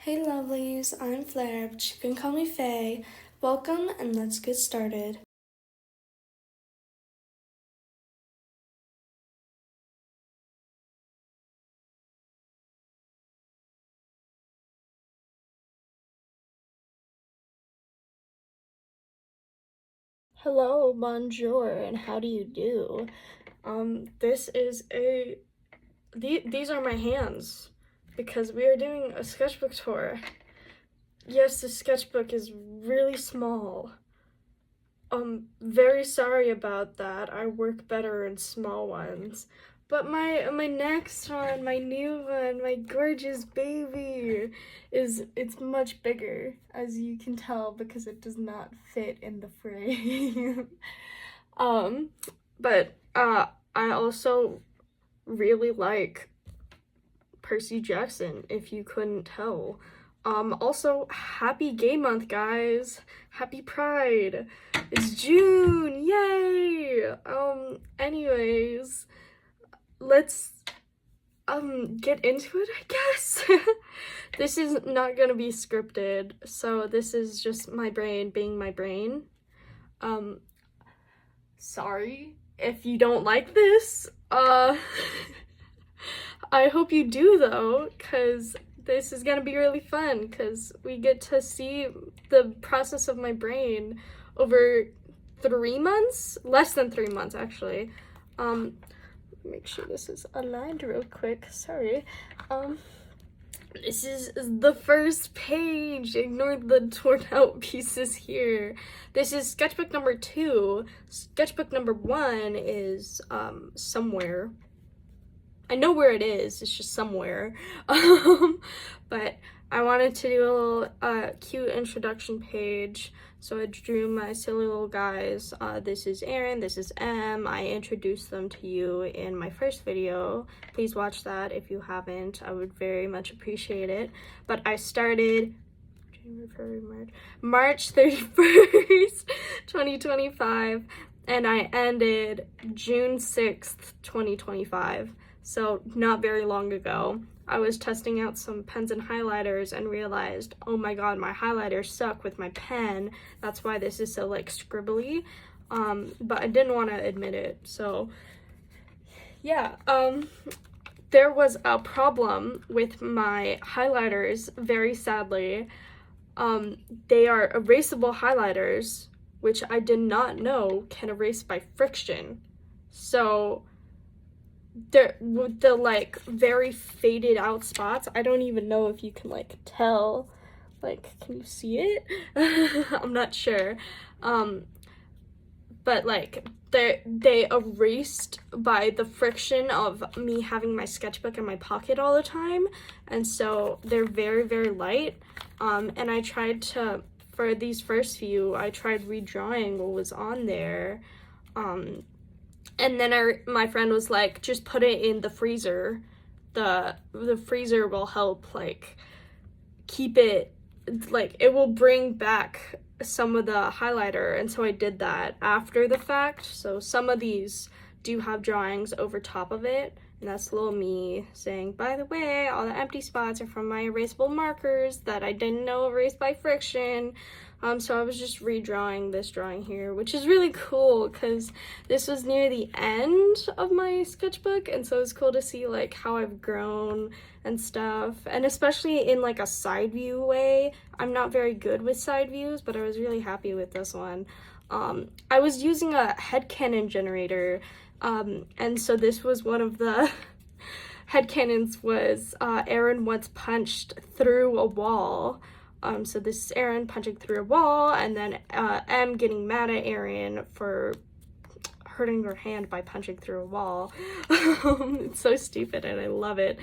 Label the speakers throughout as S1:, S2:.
S1: Hey lovelies, I'm Flair, but you can call me Faye. Welcome and let's get started. Hello, bonjour, and how do you do? These are my hands because we are doing a sketchbook tour. Yes, the sketchbook is really small. Very sorry about that. I work better in small ones. But my next one, my new one, my gorgeous baby it's much bigger, as you can tell, because it does not fit in the frame. um, but I also really like Percy Jackson, if you couldn't tell. Also, happy gay month, guys. Happy Pride. It's June. Yay. Anyways, let's get into it, I guess. This is not gonna be scripted, so this is just my brain being my brain. Sorry if you don't like this. I hope you do though, because this is gonna be really fun, because we get to see the process of my brain over 3 months? Less than 3 months, actually. Make sure this is aligned real quick, sorry. This is the first page. Ignore the torn out pieces here. This is sketchbook number 2. Sketchbook number 1 is somewhere. I know where it is, it's just somewhere. But I wanted to do a little cute introduction page, so I drew my silly little guys. This is Aaron, this is Em. I introduced them to you in my first video. Please watch that if you haven't. I would very much appreciate it. But I started March 31st, 2025, and I ended June 6th, 2025. So not very long ago. I was testing out some pens and highlighters and realized, oh my god, my highlighters suck with my pen. That's why this is so like scribbly. But I didn't want to admit it. So yeah, there was a problem with my highlighters, very sadly. They are erasable highlighters, which I did not know can erase by friction. So the like very faded out spots, I don't even know if you can like tell, like, can you see it? I'm not sure. But like they erased by the friction of me having my sketchbook in my pocket all the time, and so they're very, very light. And I tried to, for these first few, I tried redrawing what was on there. And then my friend was like, just put it in the freezer. The freezer will help, like, keep it, like, it will bring back some of the highlighter. And so I did that after the fact. So some of these do have drawings over top of it. And that's little me saying, by the way, all the empty spots are from my erasable markers that I didn't know erased by friction. So I was just redrawing this drawing here, which is really cool because this was near the end of my sketchbook, and so it's cool to see like how I've grown and stuff, and especially in like a side view way. I'm not very good with side views, but I was really happy with this one. I was using a headcanon generator, and so this was one of the headcanons was Aaron once punched through a wall. So this is Aaron punching through a wall, and then Em getting mad at Aaron for hurting her hand by punching through a wall. It's so stupid and I love it.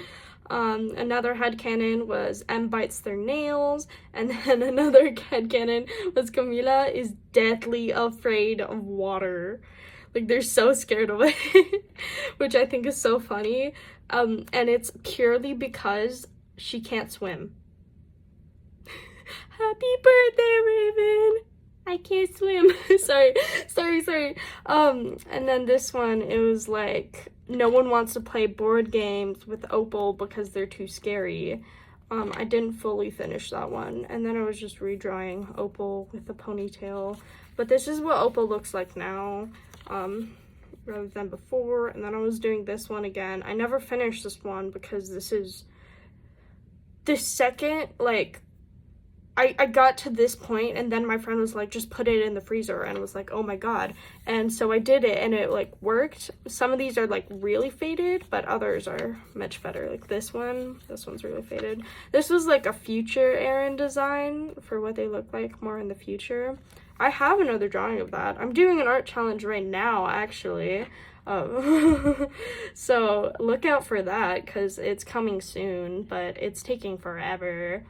S1: Another headcanon was Em bites their nails, and then another headcanon was Camila is deathly afraid of water. Like, they're so scared of it, which I think is so funny. And it's purely because she can't swim. Happy birthday, Raven! I can't swim. sorry. And then this one, it was like, no one wants to play board games with Opal because they're too scary. I didn't fully finish that one, and then I was just redrawing Opal with a ponytail. But this is what Opal looks like now, rather than before. And then I was doing this one again. I never finished this one because this is the second, like, I got to this point, and then my friend was like, just put it in the freezer, and I was like, oh my god. And so I did it, and it like worked. Some of these are like really faded, but others are much better. Like this one's really faded. This was like a future Erin design for what they look like more in the future. I have another drawing of that. I'm doing an art challenge right now, actually. So look out for that, because it's coming soon, but it's taking forever.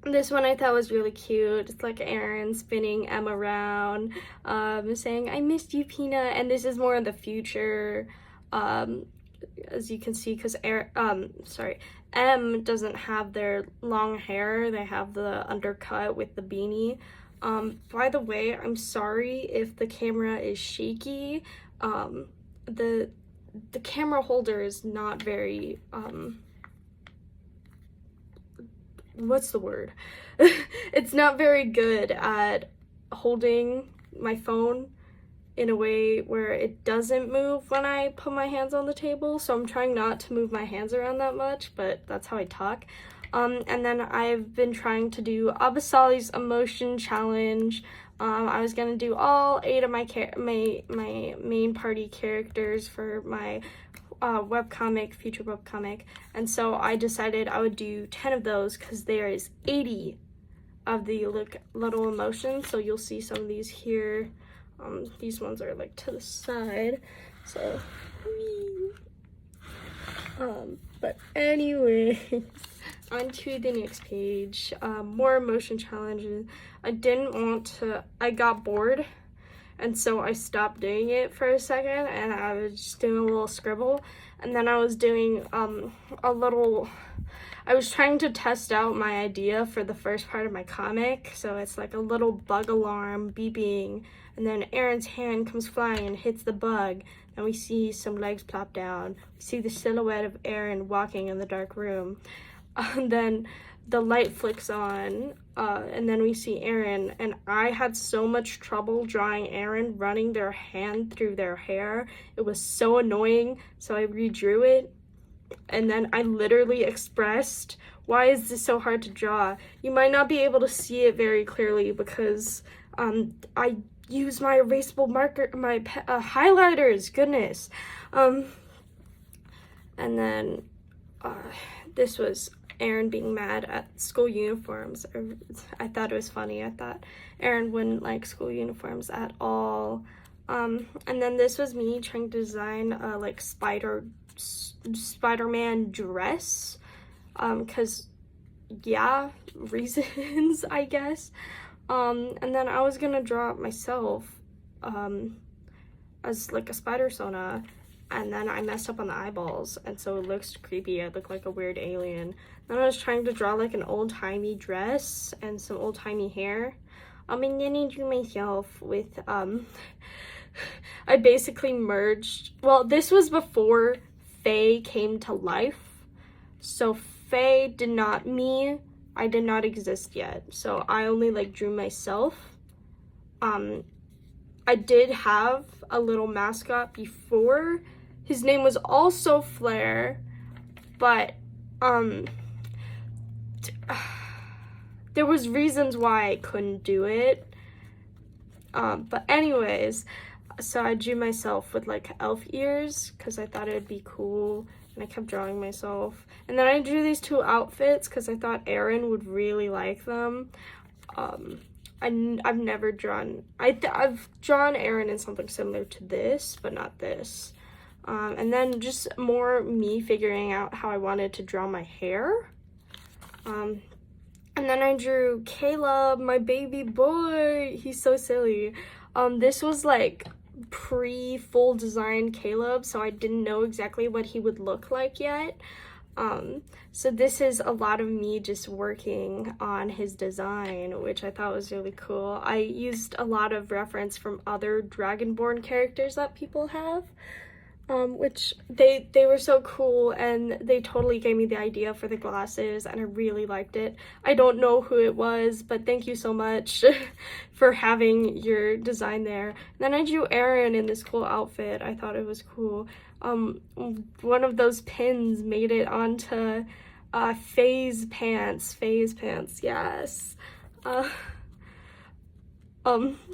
S1: This one I thought was really cute. It's like Erin spinning Em around, saying, I missed you, Peanut. And this is more in the future, as you can see, because Em doesn't have their long hair. They have the undercut with the beanie. By the way, I'm sorry if the camera is shaky. The camera holder is not very, what's the word? It's not very good at holding my phone in a way where it doesn't move when I put my hands on the table, so I'm trying not to move my hands around that much, but that's how I talk. And then I've been trying to do Abasali's emotion challenge. I was gonna do all 8 of my main party characters for my future webcomic, and so I decided I would do 10 of those because there is 80 of the little emotions, so you'll see some of these here. These ones are like to the side, so but anyway, on to the next page. More emotion challenges. I got bored, and so I stopped doing it for a second, and I was just doing a little scribble. And then I was doing I was trying to test out my idea for the first part of my comic. So it's like a little bug alarm beeping, and then Erin's hand comes flying and hits the bug, and we see some legs plop down. We see the silhouette of Erin walking in the dark room. And then the light flicks on, and then we see Erin, and I had so much trouble drawing Erin running their hand through their hair. It was so annoying, so I redrew it, and then I literally expressed, why is this so hard to draw? You might not be able to see it very clearly because I use my erasable marker, my highlighters, goodness. And then this was Erin being mad at school uniforms. I thought it was funny. I thought Erin wouldn't like school uniforms at all. And then this was me trying to design a like Spider-Man dress, because yeah, reasons, I guess. And then I was gonna draw it myself as like a spider-sona, and then I messed up on the eyeballs, and so it looks creepy. I look like a weird alien. Then I was trying to draw like an old-timey dress and some old-timey hair. And then I drew myself with, I basically merged, well, this was before Faye came to life. So Faye did not, I did not exist yet. So I only like drew myself. I did have a little mascot before. His name was also Flair, but there was reasons why I couldn't do it. But anyways, so I drew myself with like elf ears because I thought it'd be cool, and I kept drawing myself. And then I drew these 2 outfits because I thought Erin would really like them. I've never drawn, I've drawn Erin in something similar to this, but not this. And then just more me figuring out how I wanted to draw my hair. And then I drew Caleb, my baby boy. He's so silly. This was like pre-full design Caleb, so I didn't know exactly what he would look like yet. So this is a lot of me just working on his design, which I thought was really cool. I used a lot of reference from other Dragonborn characters that people have. which they were so cool, and they totally gave me the idea for the glasses, and I really liked it. I don't know who it was, but thank you so much for having your design there. And then I drew Erin in this cool outfit. I thought it was cool. One of those pins made it onto Faye's pants. Yes.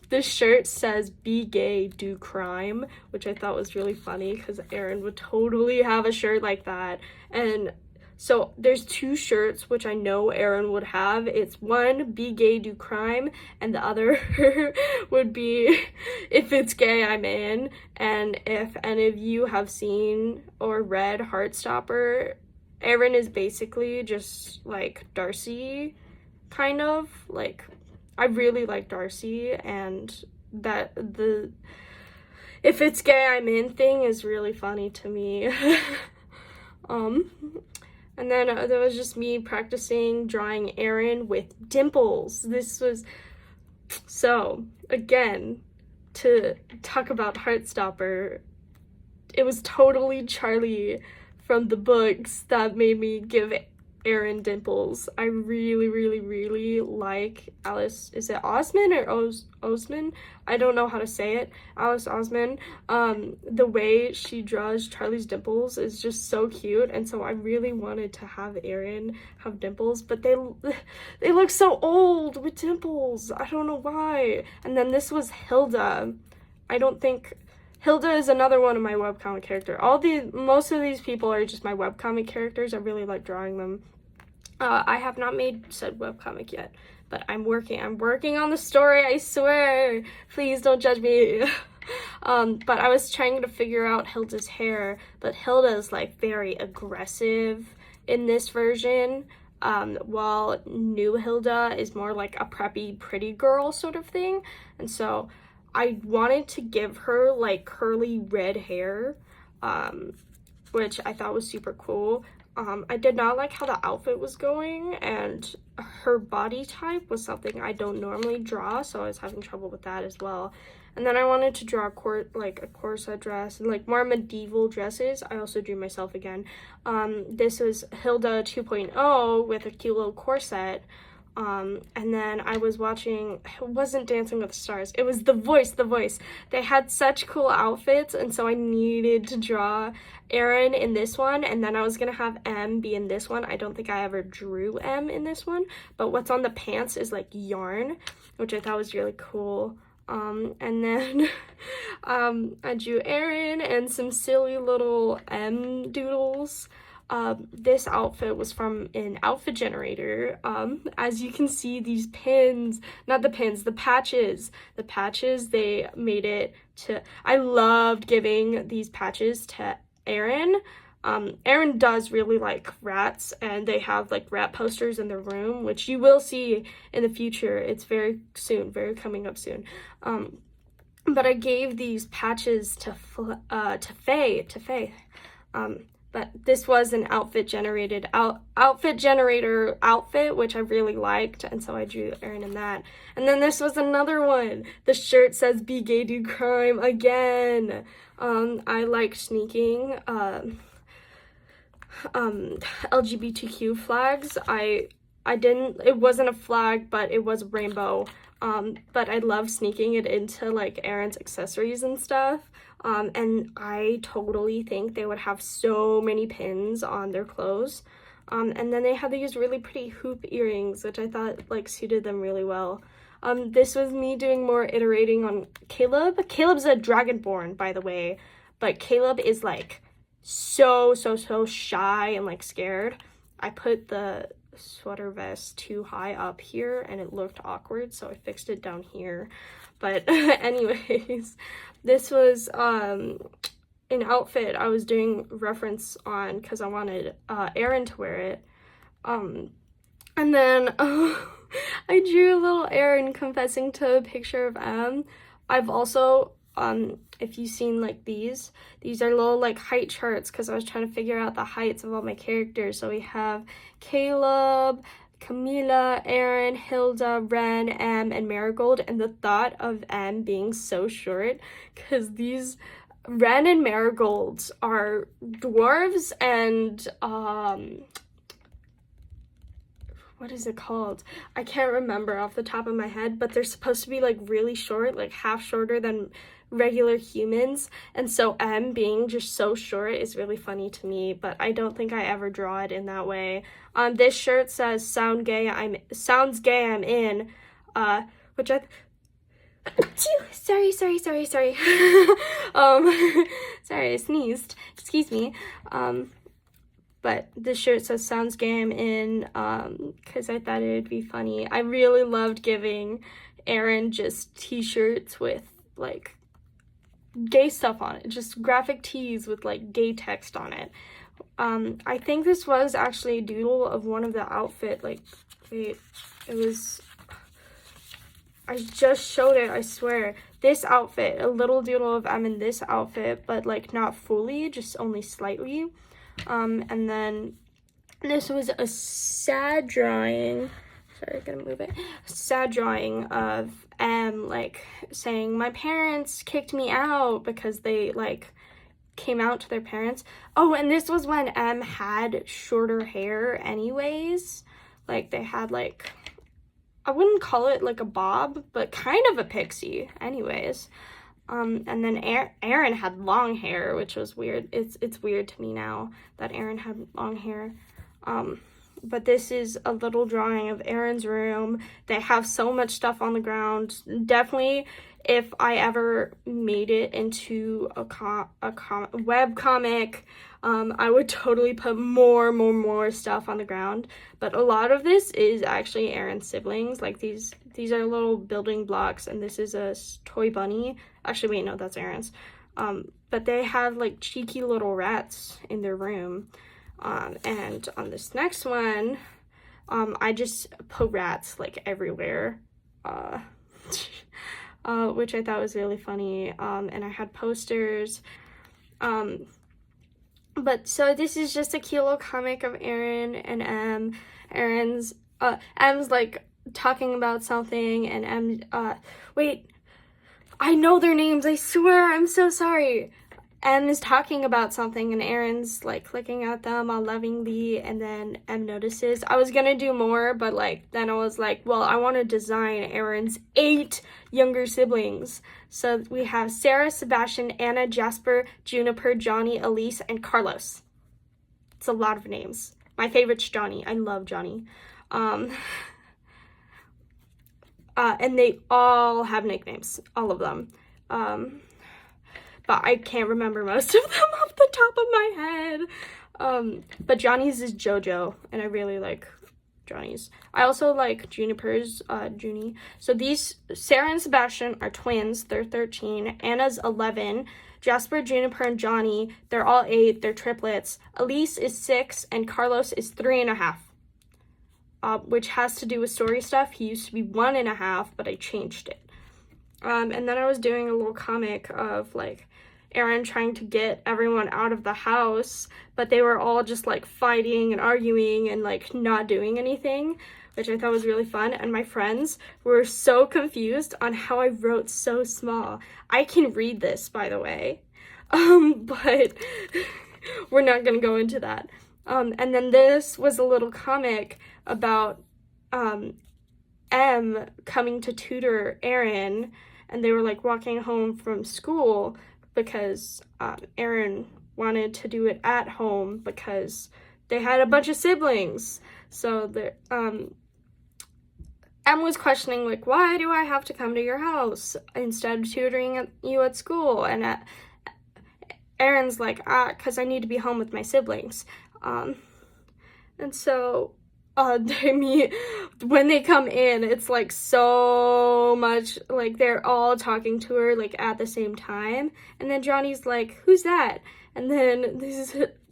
S1: This shirt says "Be gay, do crime," which I thought was really funny because Erin would totally have a shirt like that. And so there's two shirts which I know Erin would have. It's one, "Be gay, do crime," and the other would be "If it's gay, I'm in." And if any of you have seen or read Heartstopper, Erin is basically just like Darcy, kind of. Like, I really like Darcy, and that the "if it's gay, I'm in" thing is really funny to me. And then there was just me practicing drawing Erin with dimples. This was, so again, to talk about Heartstopper, it was totally Charlie from the books that made me give Erin dimples. I really like Alice. Is it Osman or Osman? I don't know how to say it. Alice Osman. The way she draws Charlie's dimples is just so cute, and so I really wanted to have Erin have dimples, but they look so old with dimples. I don't know why. And then this was Hilda. I don't think Hilda is another one of my webcomic characters. Most of these people are just my webcomic characters. I really like drawing them. I have not made said webcomic yet, but I'm working on the story, I swear. Please don't judge me. But I was trying to figure out Hilda's hair, but Hilda is like very aggressive in this version, while new Hilda is more like a preppy, pretty girl sort of thing. And so I wanted to give her like curly red hair, which I thought was super cool. I did not like how the outfit was going, and her body type was something I don't normally draw, so I was having trouble with that as well. And then I wanted to draw a corset dress and like more medieval dresses. I also drew myself again. This was Hilda 2.0 with a cute little corset. And then I was watching, it wasn't Dancing with the Stars, it was The Voice. They had such cool outfits, and so I needed to draw Erin in this one, and then I was gonna have M be in this one. I don't think I ever drew M in this one, but what's on the pants is like yarn, which I thought was really cool. And then I drew Erin and some silly little M doodles. This outfit was from an outfit generator. As you can see, these pins, not the pins, the patches, they made it to, I loved giving these patches to Erin. Erin does really like rats, and they have like rat posters in their room, which you will see in the future. It's very coming up soon. But I gave these patches to Faye. But this was an outfit generator outfit, which I really liked, and so I drew Erin in that. And then this was another one. The shirt says "Be gay, do crime" again. I liked sneaking LGBTQ flags. It wasn't a flag, but it was a rainbow. But I love sneaking it into like Erin's accessories and stuff. And I totally think they would have so many pins on their clothes. And then they had these really pretty hoop earrings, which I thought like suited them really well. This was me doing more iterating on Caleb. Caleb's a dragonborn, by the way, but Caleb is like so shy and like scared. I put the sweater vest too high up here and it looked awkward, so I fixed it down here. But anyways, this was an outfit I was doing reference on because I wanted Erin to wear it. And then I drew a little Erin confessing to a picture of M. I've also, if you've seen like these are little like height charts because I was trying to figure out the heights of all my characters. So we have Caleb, Camila, Erin, Hilda, Ren, M, and Marigold, and the thought of M being so short, because these Wren and marigolds are dwarves and what is it called? I can't remember off the top of my head, but they're supposed to be like really short, like half shorter than regular humans, and so M being just so short is really funny to me, but I don't think I ever draw it in that way. This shirt says sounds gay I'm in, which I sorry sorry, I sneezed, excuse me. But this shirt says sounds gay I'm in, because I thought it would be funny. I really loved giving Aaron just t-shirts with like gay stuff on it, just graphic tees with like gay text on it. I think this was actually a doodle of one of the outfit, like, wait, it was, I just showed it, I swear. This outfit, a little doodle of M in this outfit, but like not fully, just only slightly. And then this was a sad drawing, sorry, I gotta move it, sad drawing of M, like, saying, my parents kicked me out, because they, like, came out to their parents. Oh, and this was when M had shorter hair anyways, like, they had, like, I wouldn't call it, like, a bob, but kind of a pixie anyways. And then Aaron had long hair, which was weird. It's weird to me now that Aaron had long hair. But this is a little drawing of Aaron's room. They have so much stuff on the ground. Definitely, if I ever made it into a web comic, I would totally put more stuff on the ground. But a lot of this is actually Aaron's siblings. Like, these are little building blocks, and this is a toy bunny. Actually, wait, no, that's Aaron's. But they have, like, cheeky little rats in their room. And on this next one, I just put rats, like, everywhere, which I thought was really funny. And I had posters. But so this is just a cute little comic of Aaron and M. M's, like, talking about something, and M, wait, I know their names, I swear, I'm so sorry. M is talking about something, and Aaron's, like, looking at them all lovingly, and then M notices. I was gonna do more, but, like, then I was like, well, I want to design Aaron's 8 younger siblings. So we have Sarah, Sebastian, Anna, Jasper, Juniper, Johnny, Elise, and Carlos. It's a lot of names. My favorite's Johnny. I love Johnny. And they all have nicknames, all of them. But I can't remember most of them off the top of my head. But Johnny's is JoJo, and I really like Johnny's. I also like Juniper's, Junie. So these, Sarah and Sebastian are twins. They're 13. Anna's 11. Jasper, Juniper, and Johnny, they're all 8. They're triplets. Elise is 6, and Carlos is 3.5. Which has to do with story stuff. He used to be 1.5, but I changed it. And then I was doing a little comic of, like, Aaron trying to get everyone out of the house, but they were all just, like, fighting and arguing and, like, not doing anything, which I thought was really fun. And my friends were so confused on how I wrote so small. I can read this, by the way, but we're not gonna go into that. And then this was a little comic about M coming to tutor Aaron, and they were, like, walking home from school because Aaron wanted to do it at home because they had a bunch of siblings. So M was questioning, like, why do I have to come to your house instead of tutoring you at school? And Aaron's like, because I need to be home with my siblings. And so they meet. When they come in, it's, like, so much, like, they're all talking to her, like, at the same time. And then Johnny's like, who's that? And then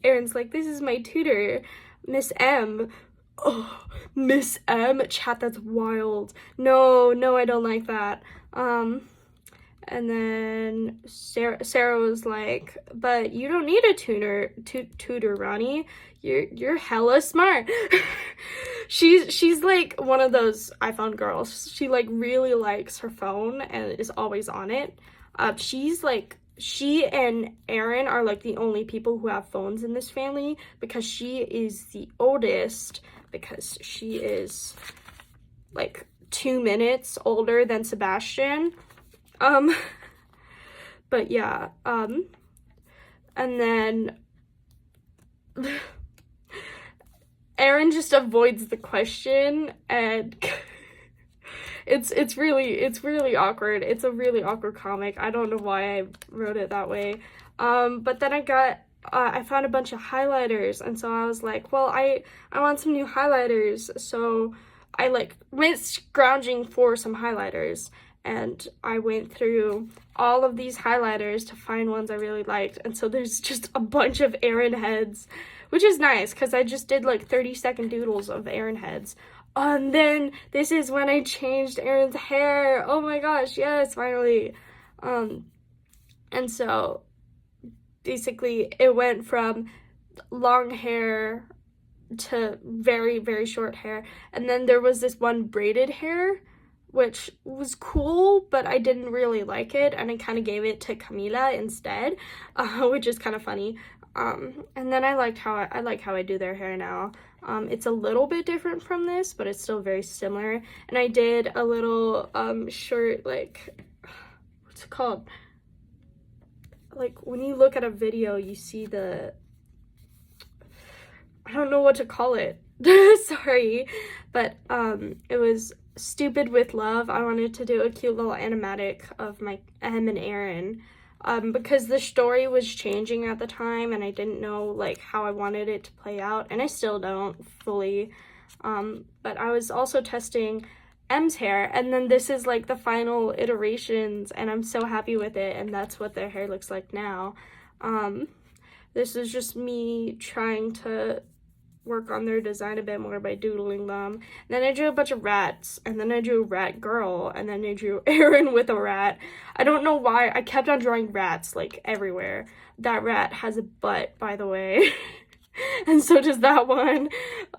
S1: Aaron's like, this is my tutor, Miss M. Oh, Miss M? Chat, that's wild. No, I don't like that. And then Sarah was like, but you don't need a tutor, Ronnie. You're hella smart. She's like one of those iPhone girls. She, like, really likes her phone and is always on it. She's, like, she and Erin are like the only people who have phones in this family because she is the oldest, because she is like 2 minutes older than Sebastian. But yeah, and then Erin just avoids the question, and it's really awkward. It's a really awkward comic. I don't know why I wrote it that way. But then I found a bunch of highlighters, and so I was like, well, I want some new highlighters. So I like went scrounging for some highlighters, and I went through all of these highlighters to find ones I really liked. And so there's just a bunch of Erin heads, which is nice because I just did like 30-second doodles of Erin heads. And then this is when I changed Erin's hair. Oh my gosh, yes, finally. And so basically it went from long hair to very, very short hair. And then there was this one braided hair, which was cool, but I didn't really like it, and I kind of gave it to Camila instead, which is kind of funny. And then I like how I do their hair now. It's a little bit different from this, but it's still very similar. And I did a little short, like, what's it called? Like, when you look at a video, you see the, I don't know what to call it. Sorry. But it was Stupid with Love. I wanted to do a cute little animatic of Em and Erin. Because the story was changing at the time, and I didn't know like how I wanted it to play out, and I still don't fully. But I was also testing Em's hair, and then this is like the final iterations, and I'm so happy with it, and that's what their hair looks like now. This is just me trying to work on their design a bit more by doodling them. And then I drew a bunch of rats, and then I drew a rat girl, and then I drew Erin with a rat. I don't know why I kept on drawing rats like everywhere. That rat has a butt, by the way. And so does that one.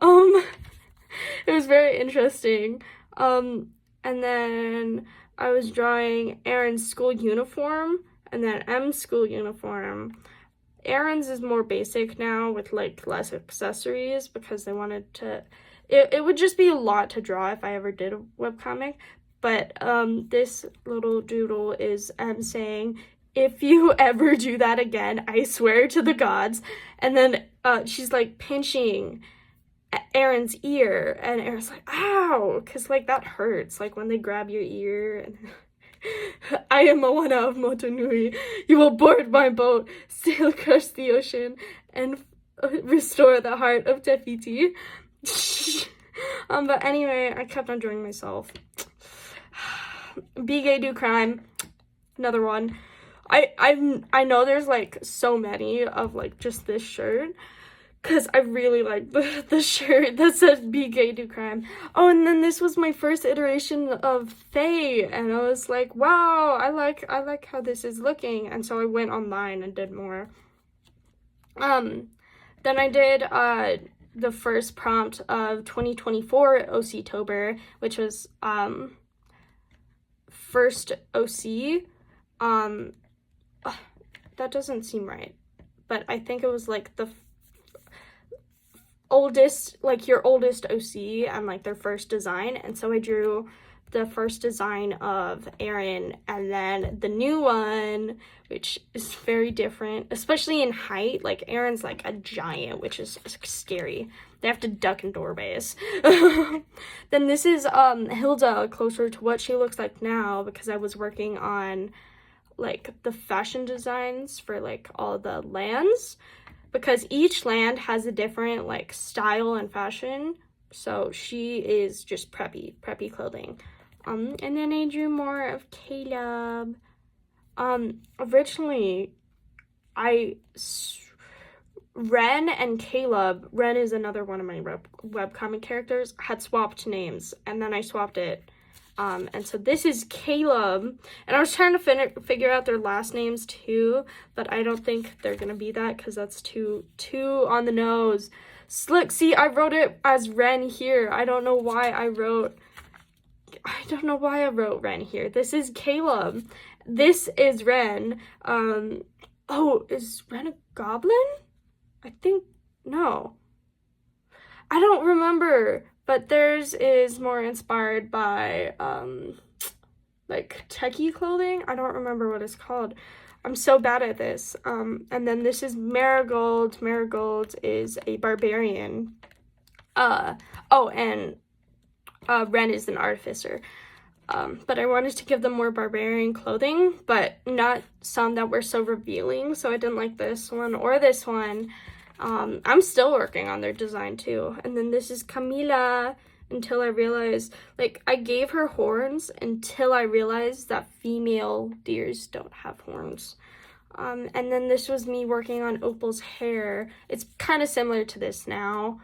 S1: It was very interesting. And then I was drawing Erin's school uniform, and then Em's school uniform. Erin's is more basic now with like less accessories because they wanted to, it would just be a lot to draw if I ever did a webcomic. But this little doodle is saying, if you ever do that again, I swear to the gods. And then she's like pinching Erin's ear, and Erin's like, ow, because like that hurts, like when they grab your ear. And I am Moana of Motunui. You will board my boat, sail across the ocean, and restore the heart of Te Fiti. But anyway, I kept on drawing myself. Be Gay, Do Crime. Another one. I know there's like so many of like just this shirt, because I really like the shirt that says Be Gay, Do Crime. Oh, and then this was my first iteration of Faye, and I was like, wow, I like how this is looking. And so I went online and did more. Then I did the first prompt of 2024 OC-tober, which was first OC. That doesn't seem right, but I think it was like the oldest, like your oldest OC and like their first design. And so I drew the first design of Erin, and then the new one, which is very different, especially in height. Like Erin's like a giant, which is scary. They have to duck in doorways. Then this is Hilda, closer to what she looks like now, because I was working on like the fashion designs for like all the lands, because each land has a different like style and fashion. So she is just preppy clothing. And then I drew more of Caleb. Originally, Ren and Caleb, Ren is another one of my webcomic characters, had swapped names, and then I swapped it. And so this is Caleb, and I was trying to figure out their last names too, but I don't think they're gonna be that because that's too on the nose. Look, see, I wrote it as Ren here. I don't know why I wrote I don't know why I wrote Ren here. This is Caleb. This is Ren. Oh, is Ren a goblin? I think, no. I don't remember, but theirs is more inspired by, like, techie clothing. I don't remember what it's called. I'm so bad at this. And then this is Marigold. Marigold is a barbarian. Oh, and Ren is an artificer. But I wanted to give them more barbarian clothing, but not some that were so revealing, so I didn't like this one or this one. I'm still working on their design too. And then this is Camila, until I realized, like, I gave her horns until I realized that female deers don't have horns. And then this was me working on Opal's hair. It's kind of similar to this now,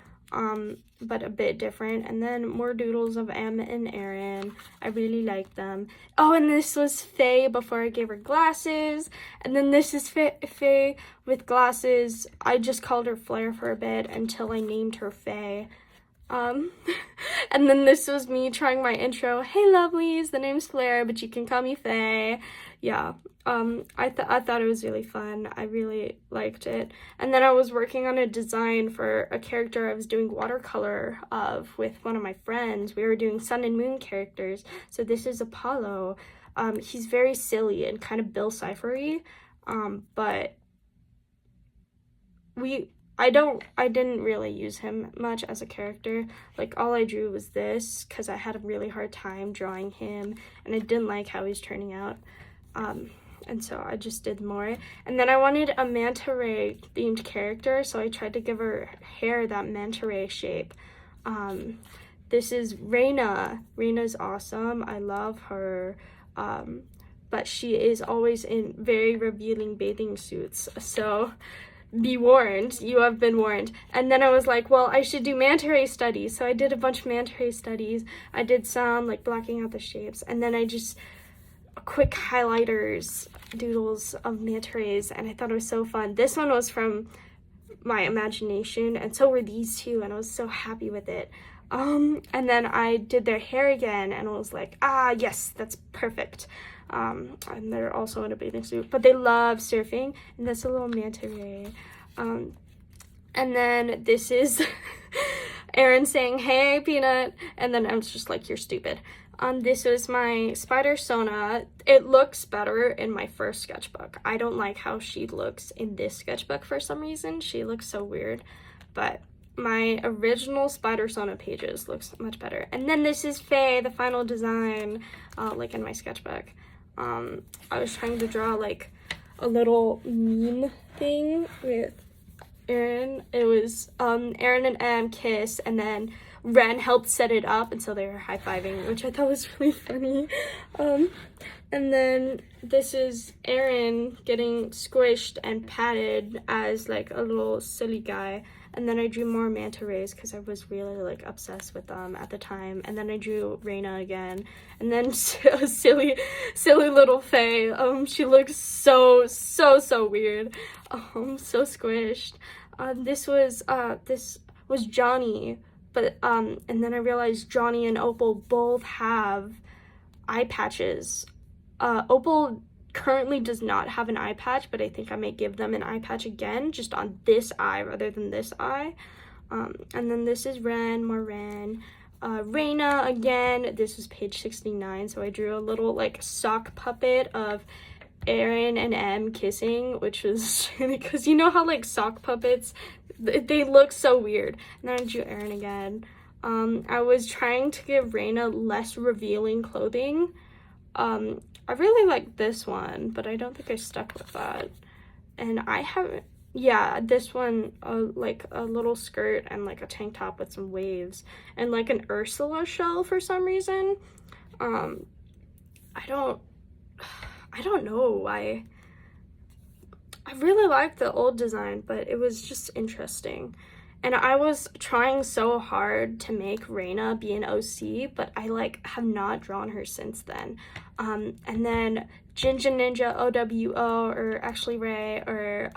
S1: but a bit different. And then more doodles of Em and Aaron. I really like them. Oh, and this was Faye before I gave her glasses. And then this is Faye with glasses. I just called her Flair for a bit until I named her Faye. And then this was me trying my intro. Hey lovelies, the name's Flair, but you can call me Faye. Yeah, I thought it was really fun. I really liked it. And then I was working on a design for a character I was doing watercolor of with one of my friends. We were doing sun and moon characters. So this is Apollo. He's very silly and kind of Bill Cipher-y, but I didn't really use him much as a character. Like, all I drew was this because I had a really hard time drawing him and I didn't like how he's turning out. And so I just did more. And then I wanted a manta ray themed character, so I tried to give her hair that manta ray shape. This is Reina. Reina's awesome. I love her. But she is always in very revealing bathing suits. So be warned, you have been warned. And then I was like, well, I should do manta ray studies. So I did a bunch of manta ray studies. I did some, like, blocking out the shapes. And then I just quick highlighters, doodles of manta rays, and I thought it was so fun. This one was from my imagination, and so were these two, and I was so happy with it. And then I did their hair again, and I was like, ah, yes, that's perfect. And they're also in a bathing suit, but they love surfing, and that's a little manta ray. And then this is Aaron saying, hey, Peanut, and then I'm just like, you're stupid. This was my spider Sona. It looks better in my first sketchbook. I don't like how she looks in this sketchbook for some reason. She looks so weird, but my original spider Sona pages looks much better. And then this is Faye, the final design, like in my sketchbook. I was trying to draw like a little meme thing with Aaron. It was Aaron and Em kiss, and then Ren helped set it up, and so they were high-fiving, which I thought was really funny. And then this is Aaron getting squished and patted as like a little silly guy. And then I drew more manta rays because I was really like obsessed with them at the time. And then I drew Reina again. And then silly little Faye. She looks so weird. So squished. This was Johnny. But, and then I realized Johnny and Opal both have eye patches. Opal currently does not have an eye patch, but I think I may give them an eye patch again, just on this eye rather than this eye. And then this is Ren, more Ren. Reina again, this is page 69, so I drew a little, like, sock puppet of Aaron and Em kissing, which was because you know how, like, sock puppets, they look so weird. And then I drew Aaron again. I was trying to give Reina less revealing clothing. I really like this one, but I don't think I stuck with that. And I haven't, yeah, this one, like a little skirt and like a tank top with some waves and like an Ursula shell for some reason. I don't know why. I really liked the old design, but it was just interesting. And I was trying so hard to make Reina be an OC, but I like have not drawn her since then. And then Jinja Ninja OWO, or actually Ray, or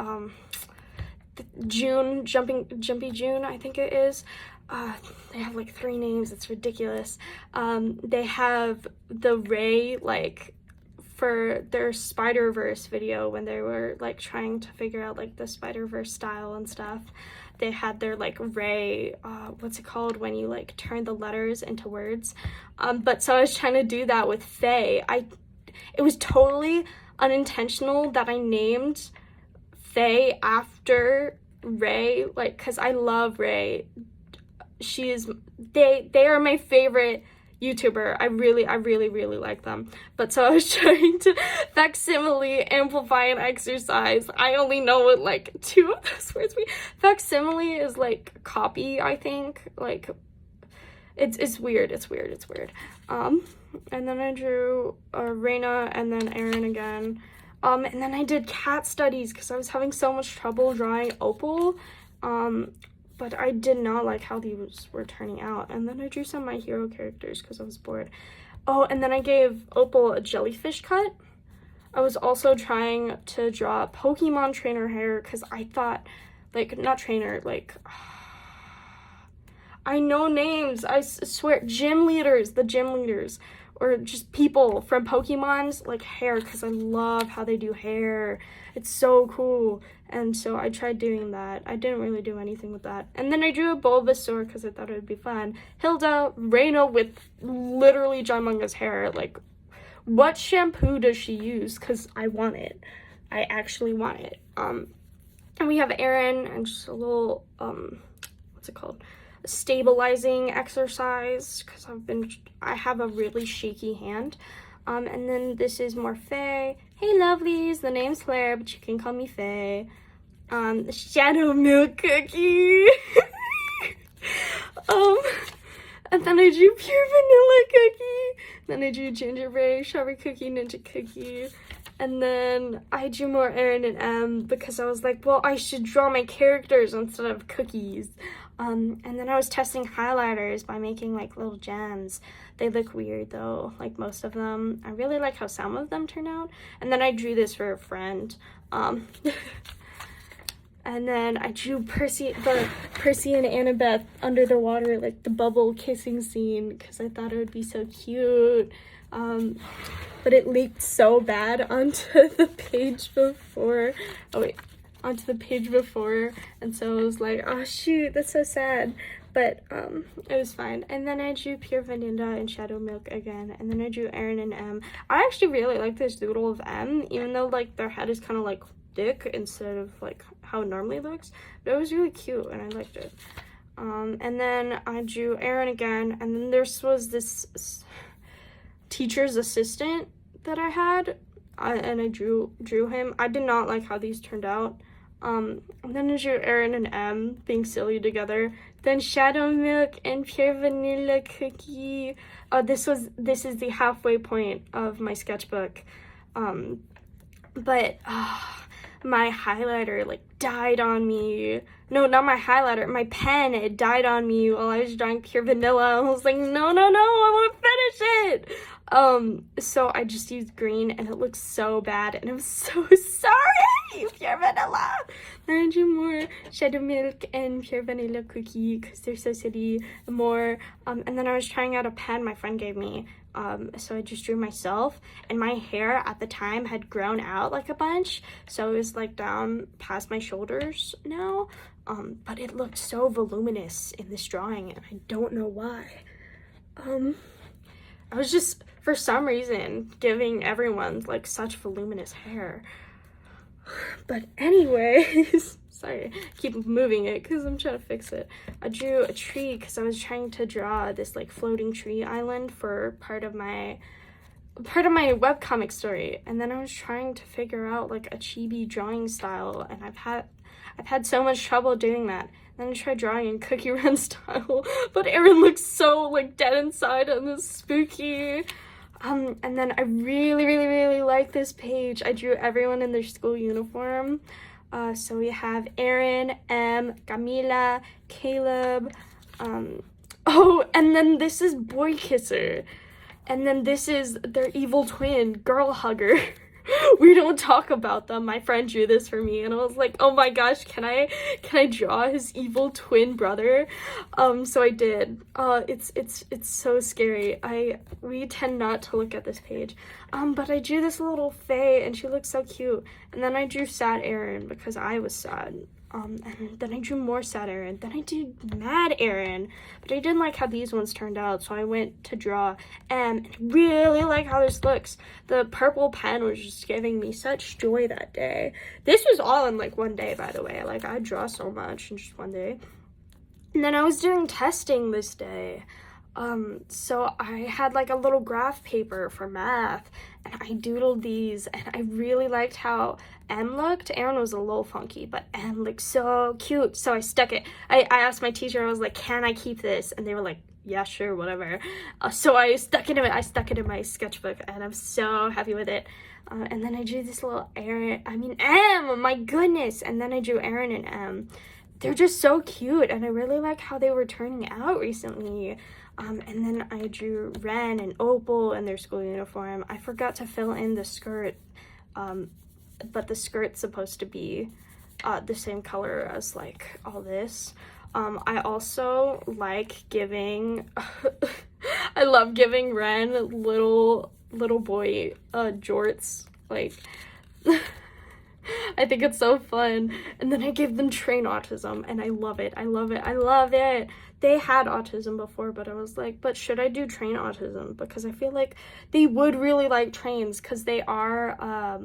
S1: June, Jumpy June, I think it is. they have like 3 names. It's ridiculous. They have the Ray, like, for their Spider-Verse video when they were like trying to figure out like the Spider-Verse style and stuff. They had their like Ray, what's it called when you like turn the letters into words? But so I was trying to do that with Faye. It was totally unintentional that I named Faye after Ray, like, because I love Ray. They are my favorite YouTuber. I really like them. But so I was trying to facsimile, amplify, and exercise. I only know what like 2 of those words mean. Facsimile is like copy, I think. Like, it's weird. And then I drew Raina and then Aaron again. And then I did cat studies because I was having so much trouble drawing Opal. But I did not like how these were turning out. And then I drew some of my hero characters because I was bored. Oh, and then I gave Opal a jellyfish cut. I was also trying to draw Pokemon trainer hair because I thought, like, not trainer, like, I know names. I swear, the gym leaders. Or just people from Pokemon's like hair, because I love how they do hair. It's so cool. And so I tried doing that. I didn't really do anything with that. And then I drew a Bulbasaur because I thought it would be fun. Hilda, Reina with literally Jaimunga's hair. Like, what shampoo does she use? Because I want it. I actually want it. And we have Aaron and just a little, what's it called? Stabilizing exercise because I have a really shaky hand. And then this is more Faye. Hey lovelies, the name's Claire, but you can call me Faye. Shadow milk cookie. And then I drew pure vanilla cookie. Then I drew gingerbread, strawberry cookie, ninja cookie. And then I drew more Aaron and M because I was like, well, I should draw my characters instead of cookies. And then I was testing highlighters by making like little gems. They look weird though, like most of them. I really like how some of them turn out. And then I drew this for a friend. And then I drew Percy and Annabeth under the water, like the bubble kissing scene, because I thought it would be so cute. But it leaked so bad onto the page before. Onto the page before, and so I was like, oh shoot, that's so sad. But it was fine. And then I drew pure vanilla and shadow milk again, and then I drew Aaron and M. I actually really like this doodle of M, even though like their head is kind of like thick instead of like how it normally looks, but it was really cute and I liked it. And then I drew Aaron again, and then there was this teacher's assistant that I had, and I drew him. I did not like how these turned out. And then I drew Aaron and M being silly together. Then Shadow Milk and Pure Vanilla Cookie. This is the halfway point of my sketchbook. But my highlighter like died on me. No, not my highlighter. My pen, it died on me while I was drawing Pure Vanilla. I was like, no, I want to finish it. So I just used green and it looks so bad and I'm so sorry, Pure Vanilla. Then I drew more Shadow Milk and Pure Vanilla Cookie because they're so silly. More, and then I was trying out a pen my friend gave me. So I just drew myself, and my hair at the time had grown out like a bunch, so it was like down past my shoulders now. But it looked so voluminous in this drawing and I don't know why. I was just, for some reason, giving everyone like such voluminous hair. But anyways, sorry, keep moving it because I'm trying to fix it. I drew a tree because I was trying to draw this like floating tree island for part of my webcomic story, and then I was trying to figure out like a chibi drawing style, and I've had so much trouble doing that. Then I tried drawing in Cookie Run style, but Aaron looks so like dead inside and it's spooky. And then I really like this page. I drew everyone in their school uniform. So we have Aaron, M, Camila, Caleb. Oh, and then this is Boy Kisser. And then this is their evil twin, Girl Hugger. we don't talk about them. My friend drew this for me, and I was like, oh my gosh, can I draw his evil twin brother? So I did. It's so scary. We tend not to look at this page. But I drew this little Faye, and she looks so cute. And then I drew sad Aaron because I was sad. And then I drew more sad Aaron. Then I did mad Aaron. But I didn't like how these ones turned out, so I went to draw M. And I really like how this looks. The purple pen was just giving me such joy that day. This was all in like one day, by the way. Like, I draw so much in just one day. And then I was doing testing this day. So I had like a little graph paper for math, and I doodled these, and I really liked how M looked. Aaron was a little funky, but M looked so cute, so I stuck it. I asked my teacher, I was like, can I keep this? And they were like, yeah, sure, whatever. So I stuck it in my sketchbook, and I'm so happy with it. And then I drew this little M, my goodness. And then I drew Aaron and M. They're just so cute, and I really like how they were turning out recently. And then I drew Ren and Opal in their school uniform. I forgot to fill in the skirt, but the skirt's supposed to be the same color as like all this. I also like giving, I love giving Ren little boy jorts, like, I think it's so fun. And then I give them train autism, and I love it. They had autism before, but I was like, but should I do train autism? Because I feel like they would really like trains, because they are,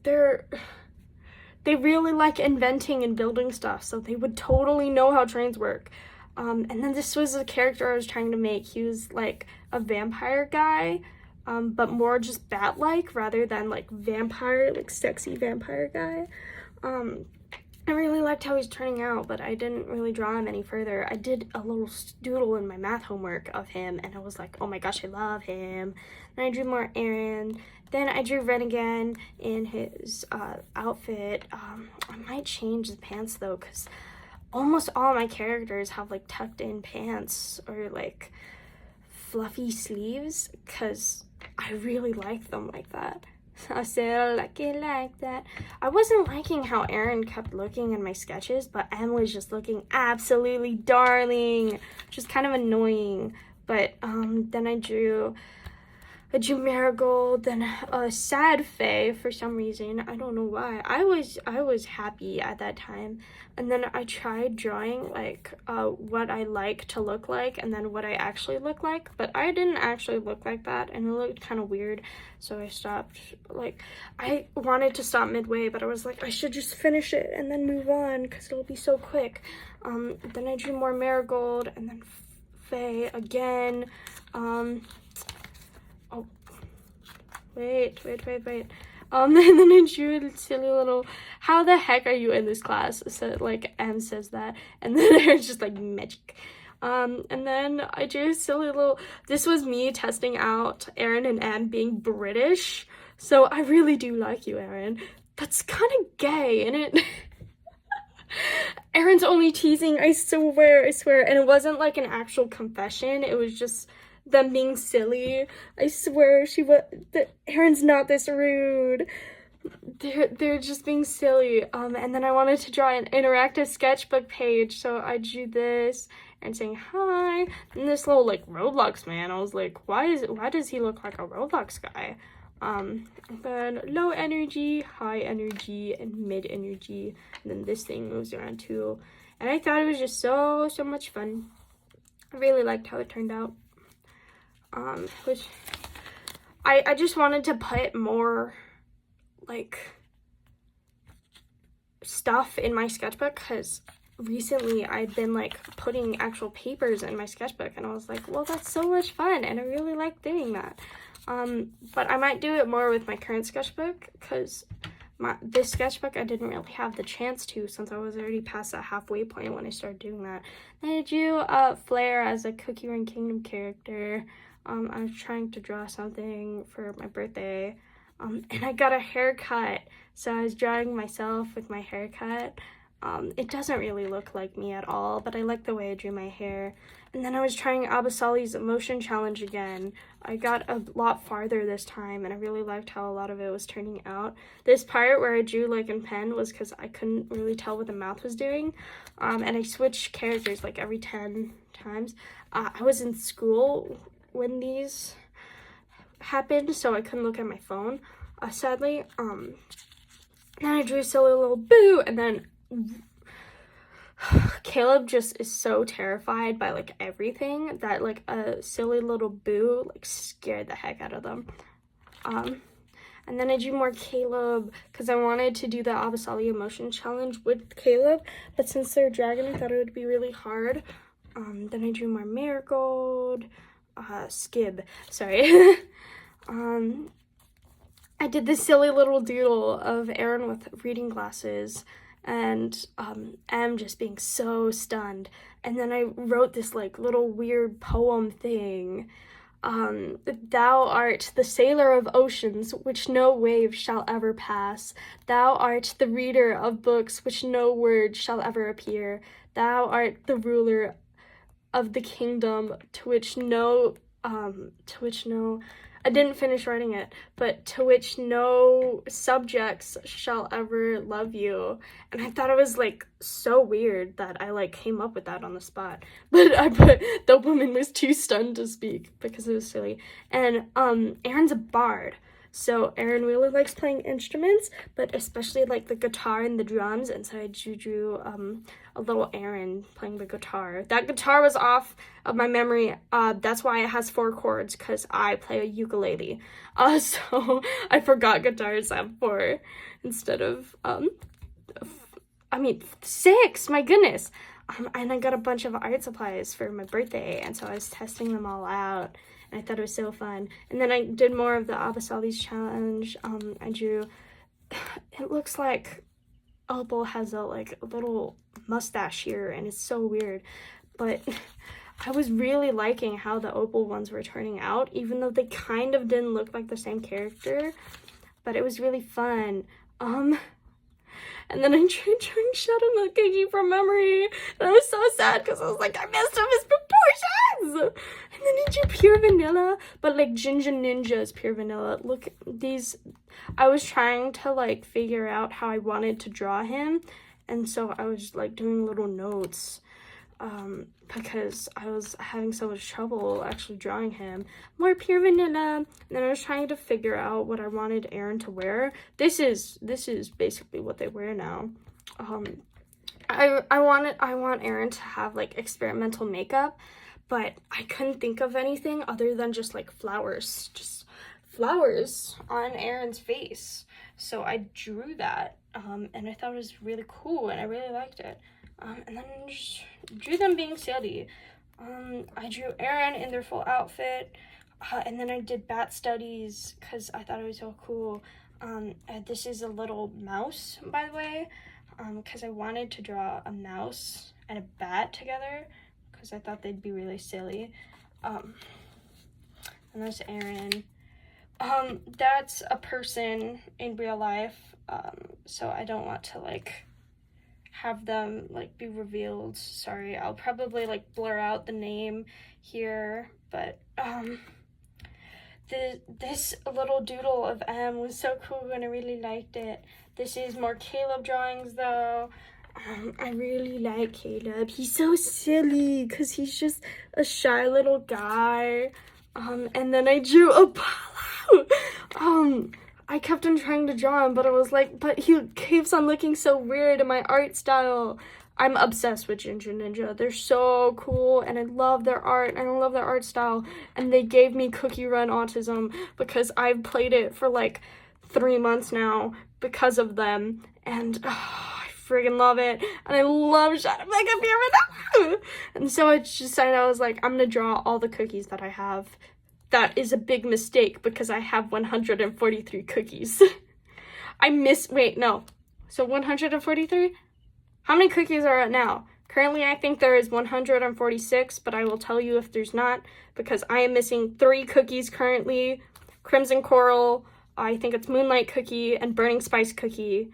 S1: they really like inventing and building stuff, so they would totally know how trains work. And then this was a character I was trying to make. He was like a vampire guy, but more just bat-like rather than like vampire, like sexy vampire guy. I really liked how he's turning out, but I didn't really draw him any further. I did a little doodle in my math homework of him, and I was like, oh my gosh, I love him. Then I drew more Aaron. Then I drew Ren again in his outfit. I might change the pants though, because almost all my characters have like tucked in pants or like fluffy sleeves, because I really like them like that. I said, like it like that. I wasn't liking how Aaron kept looking in my sketches, but Em was just looking absolutely darling, which is kind of annoying. But then I drew Marigold, then a sad Faye for some reason. I don't know why. I was happy at that time. And then I tried drawing like what I like to look like, and then what I actually look like, but I didn't actually look like that, and it looked kind of weird, so I stopped. Like, I wanted to stop midway, but I was like, I should just finish it and then move on, because it'll be so quick. Then I drew more Marigold, and then Faye again. Oh, wait. And then I drew a silly little, how the heck are you in this class? So, like, M says that. And then there's just, like, magic. And then I drew a silly little, this was me testing out Aaron and Anne being British. So I really do like you, Aaron. That's kind of gay, isn't it? Aaron's only teasing, I swear. And it wasn't, like, an actual confession. It was just them being silly. I swear Aaron's not this rude. They're just being silly. And then I wanted to draw an interactive sketchbook page, so I drew this and saying hi, and this little like Roblox man. I was like, why does he look like a Roblox guy? Then low energy, high energy, and mid energy, and then this thing moves around too. And I thought it was just so much fun. I really liked how it turned out. Which I just wanted to put more like stuff in my sketchbook, because recently I've been like putting actual papers in my sketchbook, and I was like, well, that's so much fun, and I really like doing that. But I might do it more with my current sketchbook, because this sketchbook I didn't really have the chance to, since I was already past that halfway point when I started doing that. And I drew Flair as a Cookie Run Kingdom character. I was trying to draw something for my birthday, and I got a haircut, so I was drawing myself with my haircut. It doesn't really look like me at all, but I like the way I drew my hair. And then I was trying Abasali's emotion challenge again. I got a lot farther this time, and I really liked how a lot of it was turning out. This part where I drew like in pen was because I couldn't really tell what the mouth was doing. And I switched characters like every 10 times. I was in school when these happened, so I couldn't look at my phone, sadly. Then I drew a silly little boo, and then Caleb just is so terrified by like everything that like a silly little boo like scared the heck out of them. And then I drew more Caleb because I wanted to do the Abasali emotion challenge with Caleb, but since they're a dragon, I thought it would be really hard. Then I drew more Marigold, Skib, sorry. I did this silly little doodle of Aaron with reading glasses and Em just being so stunned. And then I wrote this like little weird poem thing. Thou art the sailor of oceans, which no wave shall ever pass. Thou art the reader of books, which no word shall ever appear. Thou art the ruler of the kingdom to which no, I didn't finish writing it, but to which no subjects shall ever love you. And I thought it was like so weird that I like came up with that on the spot. But I put the woman was too stunned to speak because it was silly. And Aaron's a bard. So Aaron really likes playing instruments, but especially like the guitar and the drums. And so I drew a little Aaron playing the guitar. That guitar was off of my memory. That's why it has 4 chords, because I play a ukulele. So I forgot guitars have 4 instead of 6. My goodness. And I got a bunch of art supplies for my birthday, and so I was testing them all out. I thought it was so fun. And then I did more of the Abasali's challenge. I drew, it looks like Opal has a little mustache here, and it's so weird. But I was really liking how the Opal ones were turning out, even though they kind of didn't look like the same character. But it was really fun. And then I tried drawing Shadow Milk KG from memory, and I was so sad because I was like, I messed up his proportions. And then I drew pure vanilla, but like Ginger Ninja is pure vanilla. Look, these, I was trying to like figure out how I wanted to draw him, and so I was like doing little notes, because I was having so much trouble actually drawing him. More pure vanilla. And then I was trying to figure out what I wanted Aaron to wear. This is basically what they wear now. I want Aaron to have like experimental makeup, but I couldn't think of anything other than just like flowers on Aaron's face. So I drew that, and I thought it was really cool, and I really liked it. And then I just drew them being silly. I drew Aaron in their full outfit, and then I did bat studies because I thought it was so cool. This is a little mouse, by the way, because I wanted to draw a mouse and a bat together because I thought they'd be really silly. And that's Aaron. That's a person in real life, so I don't want to like have them like be revealed. Sorry, I'll probably like blur out the name here, but this little doodle of M was so cool and I really liked it. This is more Caleb drawings though. I really like Caleb. He's so silly because he's just a shy little guy. And then I drew Apollo. I kept on trying to draw him, but I was like, but he keeps on looking so weird in my art style. I'm obsessed with Ginger Ninja. They're so cool, and I love their art, and I love their art style. And they gave me Cookie Run autism because I've played it for like 3 months now because of them. And I friggin' love it. And I love Shadow Makeup here. And so I just decided, I was like, I'm gonna draw all the cookies that I have. That is a big mistake because I have 143 cookies. So 143? How many cookies are it now? Currently, I think there is 146, but I will tell you if there's not, because I am missing 3 cookies currently. Crimson Coral, I think it's Moonlight Cookie, and Burning Spice Cookie.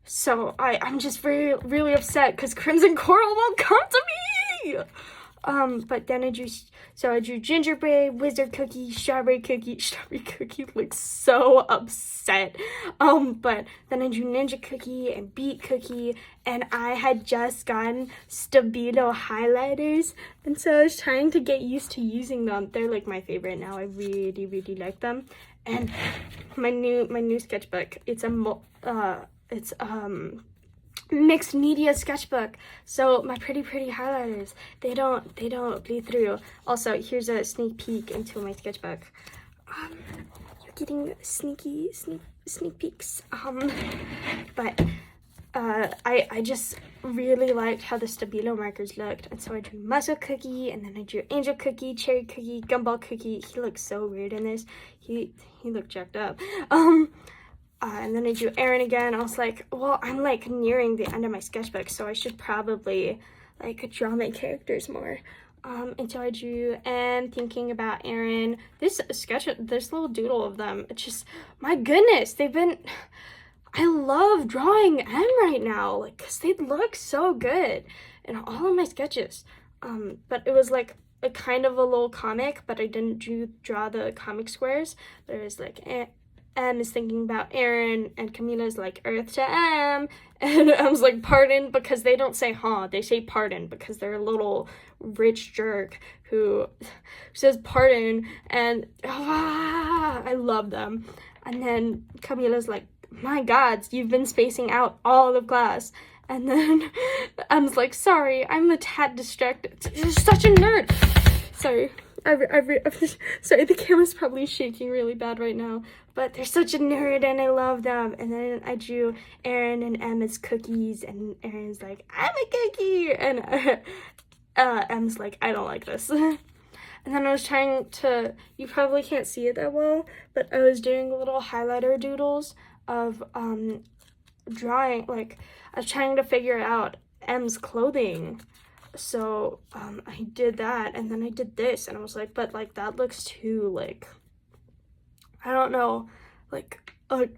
S1: So I'm just really upset because Crimson Coral won't come to me. cookie. But then I drew gingerbread, wizard cookie, strawberry cookie. Strawberry cookie looks so upset. But then I drew ninja cookie and beet cookie, and I had just gotten Stabilo highlighters, and so I was trying to get used to using them. They're like my favorite now. I really, really like them. And my new sketchbook, it's mixed media sketchbook, so my pretty highlighters, they don't bleed through. Also, here's a sneak peek into my sketchbook. You're getting sneak peeks. But I just really liked how the Stabilo markers looked, and so I drew muscle cookie, and then I drew angel cookie, cherry cookie, gumball cookie. He looks so weird in this. He looked jacked up. And then I drew Aaron again. I was like, well, I'm like nearing the end of my sketchbook, so I should probably like draw my characters more. And so I drew and thinking about Aaron. This little doodle of them, it's just, my goodness, I love drawing M right now, like, cause they look so good in all of my sketches. But it was like a kind of a little comic, but I didn't draw the comic squares. There was like M is thinking about Aaron, and Camila's like Earth to M, and M's like pardon, because they don't say huh, they say pardon because they're a little rich jerk who says pardon, and I love them. And then Camila's like, my God, you've been spacing out all of class. And then M's like, sorry, I'm a tad distracted. You're such a nerd. Sorry. Sorry, the camera's probably shaking really bad right now, but they're such a nerd and I love them. And then I drew Aaron and M as cookies, and Aaron's like, I'm a cookie, and M's like, I don't like this. And then I was trying to, you probably can't see it that well, but I was doing little highlighter doodles of drawing, like I was trying to figure out M's clothing. So I did that, and then I did this, and I was like, but like that looks too like, I don't know, like a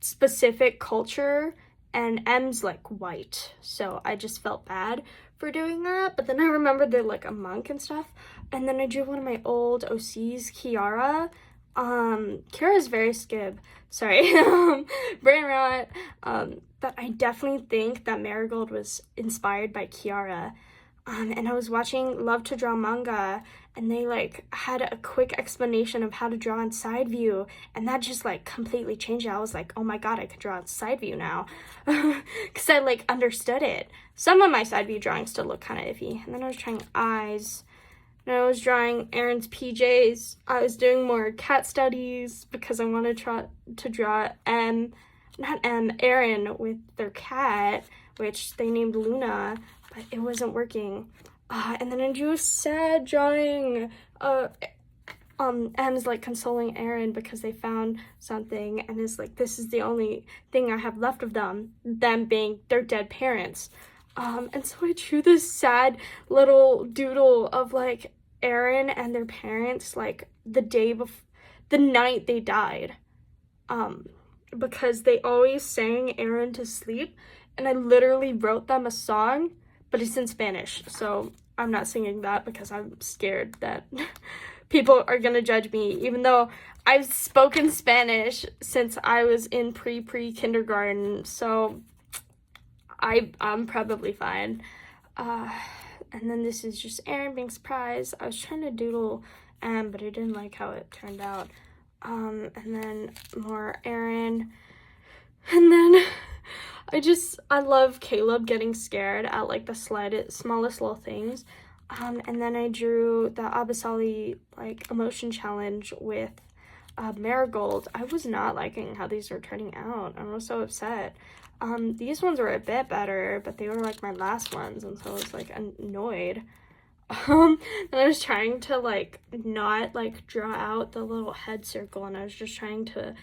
S1: specific culture, and M's like white, so I just felt bad for doing that. But then I remembered they're like a monk and stuff, and then I drew one of my old OCs, Kiara. Kiara's very skib, sorry, brain rot, but I definitely think that Marigold was inspired by Kiara. And I was watching Love to Draw manga, and they like had a quick explanation of how to draw in side view, and that just like completely changed it. I was like, oh my God, I could draw in side view now, because I like understood it. Some of my side view drawings still look kind of iffy. And then I was trying eyes, and I was drawing Aaron's PJs. I was doing more cat studies because I wanted to draw Aaron with their cat, which they named Luna, but it wasn't working. And then I drew a sad drawing. M's like consoling Aaron because they found something, and is like, this is the only thing I have left of them being their dead parents. And so I drew this sad little doodle of like Aaron and their parents, like the night they died. Because they always sang Aaron to sleep, and I literally wrote them a song, but it's in Spanish, so I'm not singing that because I'm scared that people are gonna judge me, even though I've spoken Spanish since I was in pre-kindergarten, so I'm probably fine. And then this is just Aaron being surprised. I was trying to doodle but I didn't like how it turned out. And then more Aaron, and then I love Caleb getting scared at like the smallest little things. And then I drew the Abasali like emotion challenge with Marigold. I was not liking how these were turning out. I was so upset. These ones were a bit better, but they were like my last ones, and so I was like annoyed. And I was trying to like not like draw out the little head circle, and I was just trying to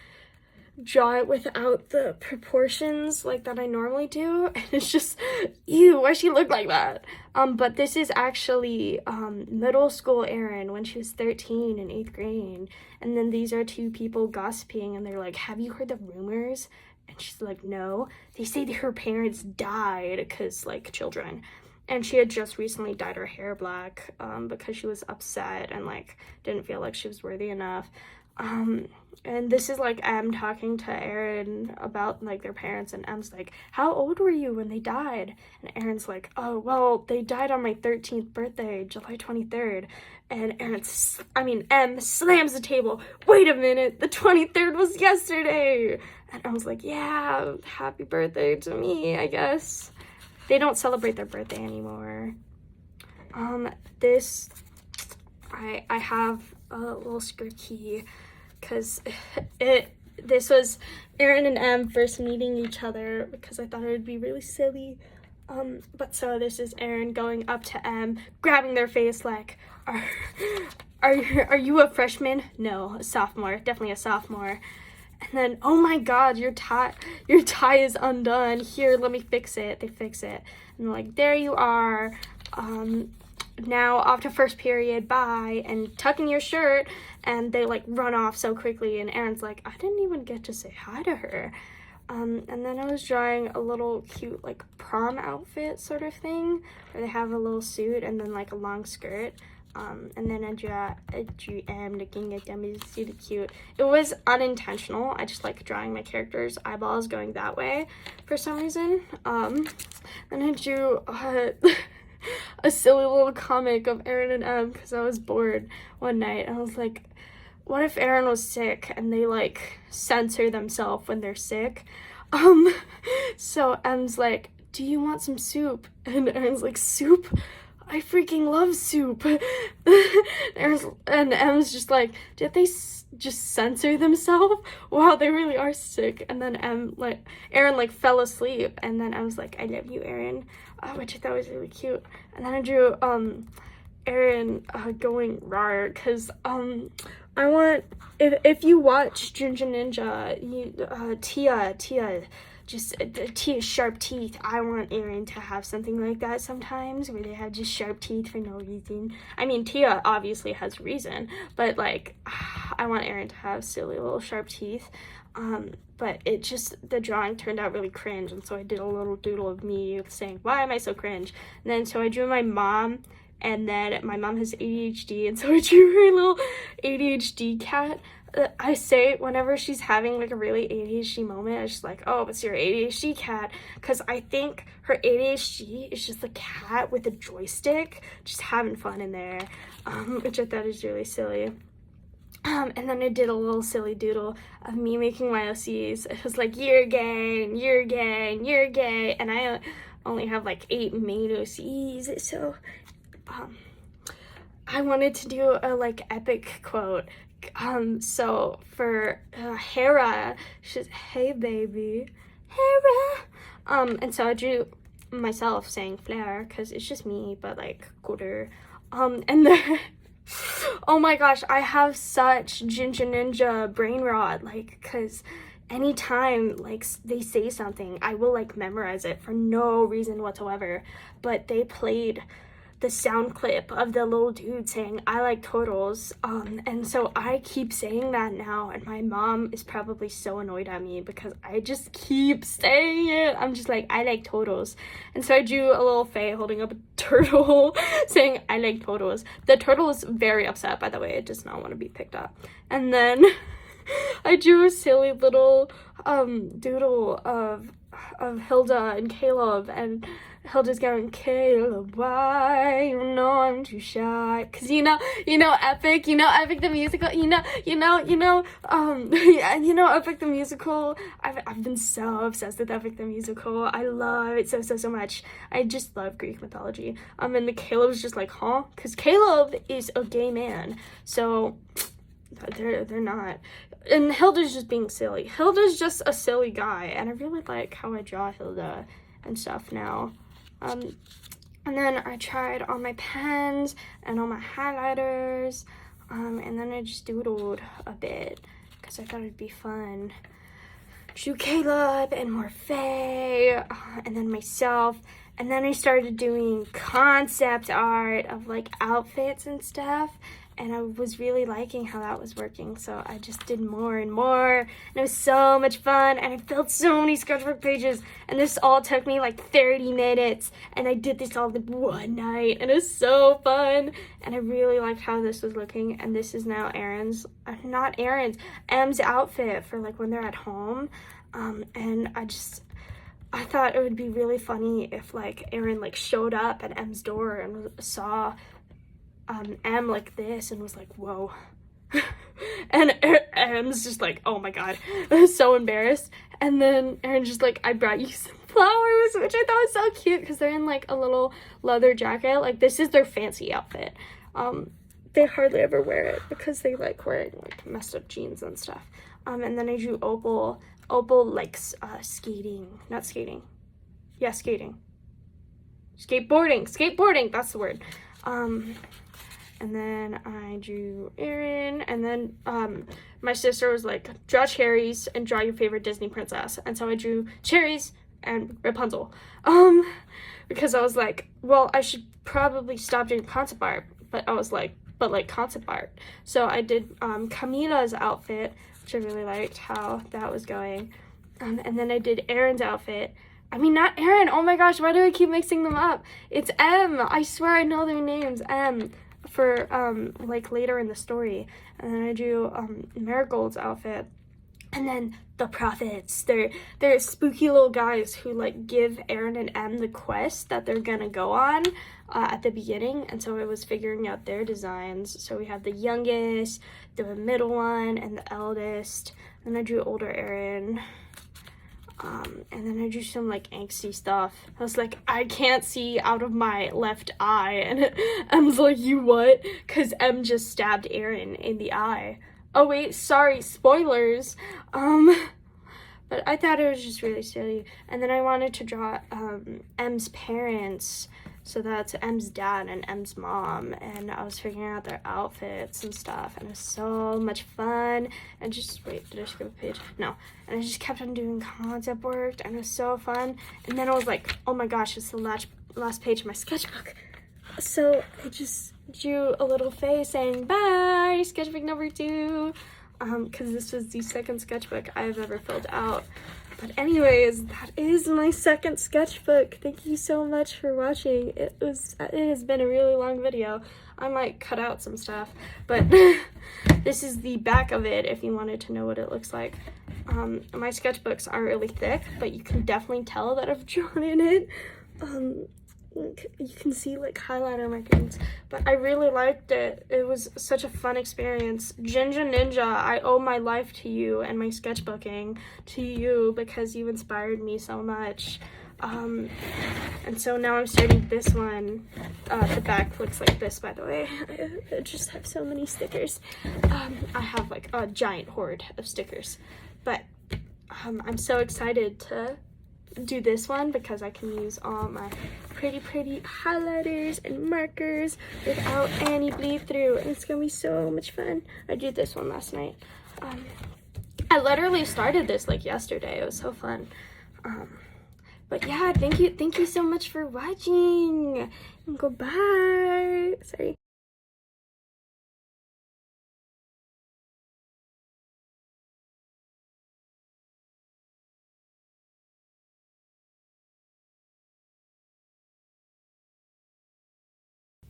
S1: draw it without the proportions like that I normally do, and it's just, ew, why she look like that? But this is actually middle school Erin when she was 13 in 8th grade, and then these are two people gossiping, and they're like, have you heard the rumors? And she's like, no. They say that her parents died because like children. and she had just recently dyed her hair black because she was upset and like didn't feel like she was worthy enough. And this is like Em talking to Aaron about like their parents, and Em's like, how old were you when they died? And Aaron's like, oh well, they died on my 13th birthday, July 23rd. And Em slams the table. Wait a minute, the 23rd was yesterday. And I was like, yeah, happy birthday to me, I guess. They don't celebrate their birthday anymore. This, I have a little skirt key, because this was Aaron and Em first meeting each other, because I thought it would be really silly. But so this is Aaron going up to Em, grabbing their face like, are you a freshman? No, a sophomore, definitely a sophomore. And then, oh my god, your tie is undone. Here, let me fix it. They fix it. And like, there you are. Now off to first period, bye. And tuck in your shirt. And they like run off so quickly. And Aaron's like, I didn't even get to say hi to her. And then I was drawing a little cute like prom outfit sort of thing, where they have a little suit and then like a long skirt. And then I drew Em looking at them. It's really cute. It was unintentional. I just like drawing my character's eyeballs going that way for some reason. And I drew a silly little comic of Aaron and Em because I was bored one night. I was like, what if Aaron was sick and they like censor themselves when they're sick? So Em's like, do you want some soup? And Aaron's like, soup? I freaking love soup. And Em's just like, did they just censor themselves? Wow, they really are sick. And then Aaron like fell asleep, and then Em's like, I love you, Aaron, which I thought was really cute. And then I drew Aaron going rawr, because I want, if you watch Ginger Ninja, Tia, just Tia's sharp teeth. I want Aaron to have something like that sometimes, where they have just sharp teeth for no reason. I mean, Tia obviously has reason, but like, I want Aaron to have silly little sharp teeth. But the drawing turned out really cringe, and so I did a little doodle of me saying, why am I so cringe? And then so I drew my mom, and then my mom has ADHD, and so I drew her little ADHD cat. I say whenever she's having like a really ADHD moment, I was just like, oh, it's your ADHD cat, because I think her ADHD is just a cat with a joystick just having fun in there, which I thought is really silly. And then I did a little silly doodle of me making my OCs. It was like, you're gay, you're gay, you're gay, and I only have like 8 main OCs, so I wanted to do a like epic quote. So for Hera, she's, hey baby, Hera. And so I drew myself saying flare, because it's just me, but like gooder. And then oh my gosh, I have such Ginger Ninja brain rot, like, because anytime like they say something, I will like memorize it for no reason whatsoever. But they played the sound clip of the little dude saying, I like turtles, and so I keep saying that now, and my mom is probably so annoyed at me because I just keep saying it. I'm just like, I like turtles. And so I drew a little Faye holding up a turtle saying, I like turtles. The turtle is very upset, by the way. It does not want to be picked up. And then I drew a silly little doodle of Hilda and Caleb, and Hilda's going, Caleb, why? You know I'm too shy. Cause you know Epic the musical, Epic the musical. I've been so obsessed with Epic the musical. I love it so much. I just love Greek mythology. And the Caleb's just like, huh? Cause Caleb is a gay man, so they're not. And Hilda's just being silly. Hilda's just a silly guy, and I really like how I draw Hilda and stuff now. And then I tried on my pens and on my highlighters, and then I just doodled a bit because I thought it'd be fun. Drew Caleb and more Faye, and then myself, And then I started doing concept art of like outfits and stuff. And I was really liking how that was working. So I just did more and more. And it was so much fun. And I filled so many sketchbook pages. And this all took me like 30 minutes. And I did this all in one night. And it was so fun. And I really liked how this was looking. And this is now Em's outfit for like when they're at home. And I thought it would be really funny if like Erin like showed up at Em's door and saw Em like this and was like, whoa. And Em's just like, oh my god. I was so embarrassed. And then Erin's just like, I brought you some flowers, which I thought was so cute because they're in like a little leather jacket. Like this is their fancy outfit. They hardly ever wear it because they like wearing like messed up jeans and stuff. And then I drew Opal likes skating. Not skating. Yeah, skating. Skateboarding, that's the word. And then I drew Erin, and then my sister was like, draw cherries and draw your favorite Disney princess. And so I drew cherries and Rapunzel. Because I was like, well, I should probably stop doing concept art. But I was like, concept art. So I did Camila's outfit, which I really liked how that was going. And then I did Erin's outfit. I mean, not Erin. Oh my gosh, why do I keep mixing them up? It's Em. I swear I know their names. Em. For like later in the story. And then I drew Marigold's outfit. And then the prophets. They're spooky little guys who like give Erin and Em the quest that they're gonna go on at the beginning. And so I was figuring out their designs. So we have the youngest, the middle one, and the eldest. And I drew older Erin. And then I drew some like angsty stuff. I was like, I can't see out of my left eye. And Em's like, you what? Because Em just stabbed Erin in the eye. Oh wait, sorry, spoilers. But I thought it was just really silly. And then I wanted to draw Em's parents. So that's Em's dad and Em's mom. And I was figuring out their outfits and stuff. And it was so much fun. And just, wait, did I skip a page? No. And I just kept on doing concept work. And it was so fun. And then I was like, oh my gosh, it's the last page of my sketchbook. So I just drew a little face saying, bye, sketchbook number 2. Because this was the second sketchbook I've ever filled out. But anyways, that is my second sketchbook. Thank you so much for watching. It has been a really long video. I might cut out some stuff, but this is the back of it if you wanted to know what it looks like. My sketchbooks are really thick, but you can definitely tell that I've drawn in it. You can see like highlighter markings, but I really liked it. It was such a fun experience. Ginger Ninja, I owe my life to you and my sketchbooking to you because you inspired me so much. And so now I'm starting this one. The back looks like this, by the way. I just have so many stickers. I have like a giant hoard of stickers, but I'm so excited to do this one because I can use all my pretty highlighters and markers without any bleed through, and it's gonna be so much fun. I did this one last night. I literally started this like yesterday. It was so fun. But yeah, thank you so much for watching, and goodbye. Sorry.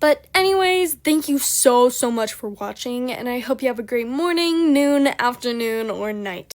S1: But anyways, thank you so much for watching, and I hope you have a great morning, noon, afternoon, or night.